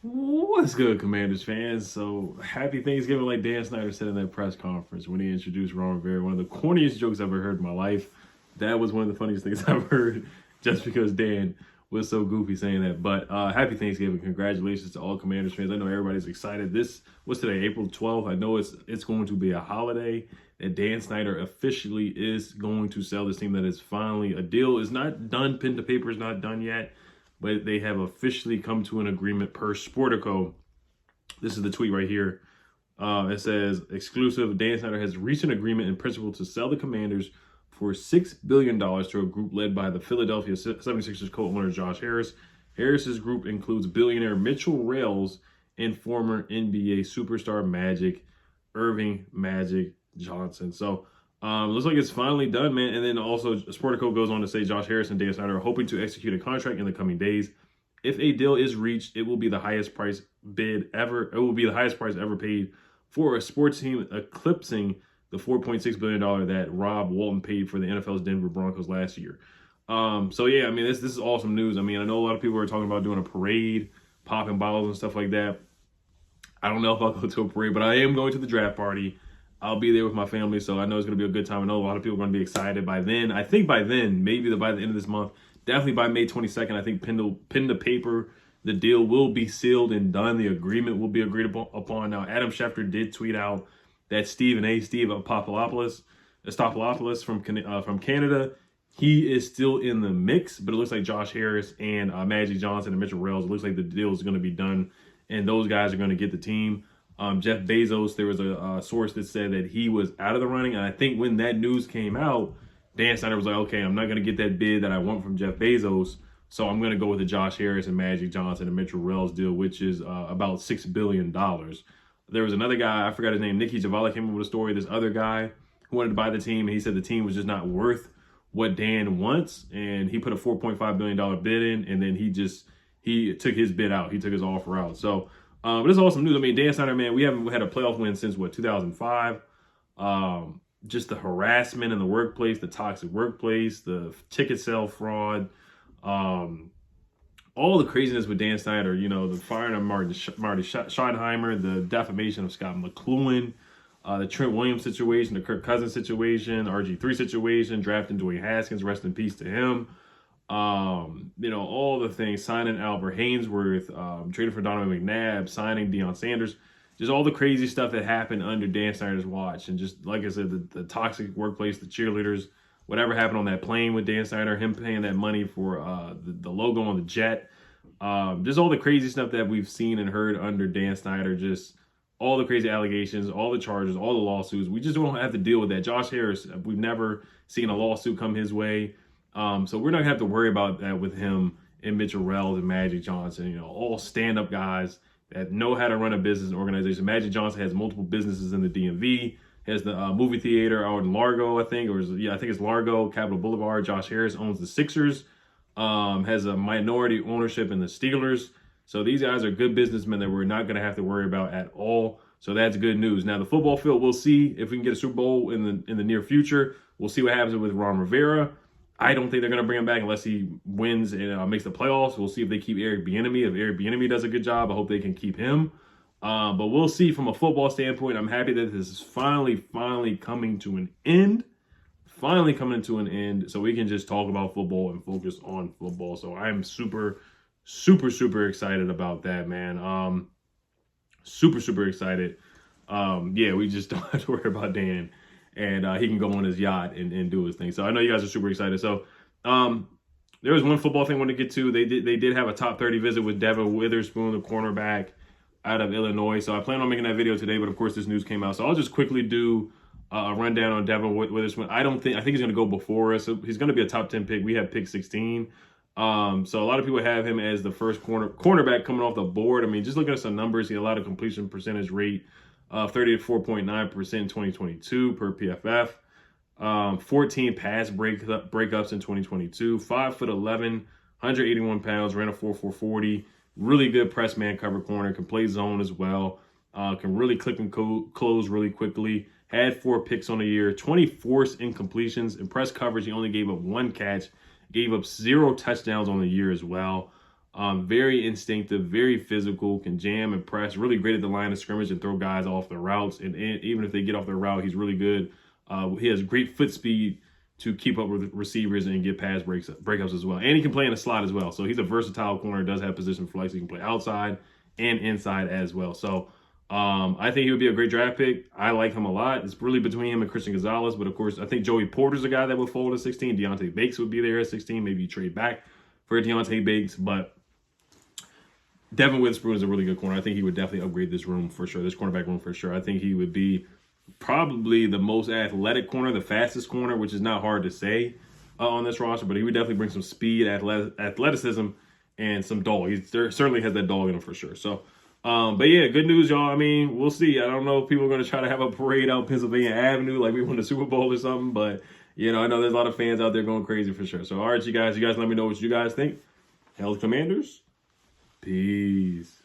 What's good, Commanders fans? So happy Thanksgiving, like Dan Snyder said in that press conference when he introduced Ron Rivera. One of the corniest jokes I've ever heard in my life. That was one of the funniest things I've heard, just because Dan was so goofy saying that. But happy Thanksgiving! Congratulations to all Commanders fans. I know everybody's excited. This was today, April 12th. I know it's going to be a holiday. And Dan Snyder officially is going to sell this team. That is finally a deal. Is not done. Pen to paper is not done yet, but they have officially come to an agreement per Sportico. This is the tweet right here. It says, exclusive, Dan Snyder has reached an agreement in principle to sell the Commanders for $6 billion to a group led by the Philadelphia 76ers co-owner Josh Harris. Harris's group includes billionaire Mitchell Rales and former NBA superstar Irving Magic Johnson. So looks like it's finally done, man. And then also Sportico goes on to say Josh Harris and Dan Snyder are hoping to execute a contract in the coming days. If a deal is reached, it will be the highest price bid ever. It will be the highest price ever paid for a sports team, eclipsing the $4.6 billion that Rob Walton paid for the NFL's Denver Broncos last year. So yeah, I mean, this is awesome news. I mean, I know a lot of people are talking about doing a parade, popping bottles and stuff like that. I don't know if I'll go to a parade, but I am going to the draft party. I'll be there with my family, so I know it's going to be a good time. I know a lot of people are going to be excited by then. I think by then, maybe by the end of this month, definitely by May 22nd, I think pen to paper, the deal will be sealed and done. The agreement will be agreed upon. Now, Adam Schefter did tweet out that Steve Apostolopoulos from Canada, he is still in the mix, but it looks like Josh Harris and Magic Johnson and Mitchell Rales, it looks like the deal is going to be done, and those guys are going to get the team. Jeff Bezos, there was a source that said that he was out of the running. And I think when that news came out, Dan Snyder was like, okay, I'm not going to get that bid that I want from Jeff Bezos. So I'm going to go with the Josh Harris and Magic Johnson and Mitchell Rales deal, which is about $6 billion. There was another guy, I forgot his name, Nikki Javala came up with a story. This other guy who wanted to buy the team, and he said the team was just not worth what Dan wants. And he put a $4.5 billion bid in, and then he took his bid out. He took his offer out. So, but it's awesome news. I mean, Dan Snyder, man, we haven't had a playoff win since, 2005? Just the harassment in the workplace, the toxic workplace, the ticket sale fraud, all the craziness with Dan Snyder, the firing of Marty Schottenheimer, the defamation of Scott McLuhan, the Trent Williams situation, the Kirk Cousins situation, RG3 situation, drafting Dwayne Haskins, rest in peace to him. All the things, signing Albert Hainsworth, trading for Donovan McNabb, signing Deion Sanders, just all the crazy stuff that happened under Dan Snyder's watch. And just, like I said, the toxic workplace, the cheerleaders, whatever happened on that plane with Dan Snyder, him paying that money for the logo on the jet, just all the crazy stuff that we've seen and heard under Dan Snyder, just all the crazy allegations, all the charges, all the lawsuits. We just don't have to deal with that. Josh Harris, we've never seen a lawsuit come his way. So we're not gonna have to worry about that with him and Mitchell Rales and Magic Johnson, all stand-up guys that know how to run a business and organization. Magic Johnson has multiple businesses in the DMV, has the movie theater out in Largo, I think it's Largo, Capitol Boulevard. Josh Harris owns the Sixers, has a minority ownership in the Steelers. So these guys are good businessmen that we're not gonna have to worry about at all. So that's good news. Now the football field, we'll see if we can get a Super Bowl in the near future. We'll see what happens with Ron Rivera. I don't think they're going to bring him back unless he wins and makes the playoffs. We'll see if they keep Eric Bieniemy. If Eric Bieniemy does a good job, I hope they can keep him. But we'll see from a football standpoint. I'm happy that this is finally coming to an end. Finally coming to an end so we can just talk about football and focus on football. So I'm super excited about that, man. Super excited. We just don't have to worry about Dan. And he can go on his yacht and do his thing. So I know you guys are super excited. So there was one football thing I wanted to get to. They did have a top 30 visit with Devon Witherspoon, the cornerback out of Illinois. So I plan on making that video today, but of course this news came out. So I'll just quickly do a rundown on Devon Witherspoon. I think he's going to go before us. So he's going to be a top 10 pick. We have pick 16. So a lot of people have him as the first cornerback coming off the board. I mean, just looking at some numbers, he had a lot of completion percentage rate. 34.9% in 2022 per PFF. 14 pass breakups in 2022. 5'11", 181 pounds, ran a 4.40. Really good press man cover corner. Can play zone as well. Can really click and close really quickly. Had 4 picks on the year. 20 forced incompletions. In press coverage, he only gave up 1 catch. Gave up 0 touchdowns on the year as well. Very instinctive, very physical, can jam and press, really great at the line of scrimmage and throw guys off their routes. And even if they get off their route, he's really good. He has great foot speed to keep up with receivers and get pass breakups as well. And he can play in the slot as well. So he's a versatile corner, does have position flex. He can play outside and inside as well. So I think he would be a great draft pick. I like him a lot. It's really between him and Christian Gonzalez. But of course, I think Joey Porter's a guy that would fall to 16. Deontay Bates would be there at 16. Maybe you trade back for Deontay Bates. But Devon Witherspoon is a really good corner. I think he would definitely upgrade this room for sure, this cornerback room for sure. I think he would be probably the most athletic corner, the fastest corner, which is not hard to say on this roster, but he would definitely bring some speed, athleticism, and some dog. He certainly has that dog in him for sure. So, but yeah, good news, y'all. I mean, we'll see. I don't know if people are going to try to have a parade out Pennsylvania Avenue like we won the Super Bowl or something, but, you know, I know there's a lot of fans out there going crazy for sure. So, all right, you guys let me know what you guys think. Hail the Commanders. Peace.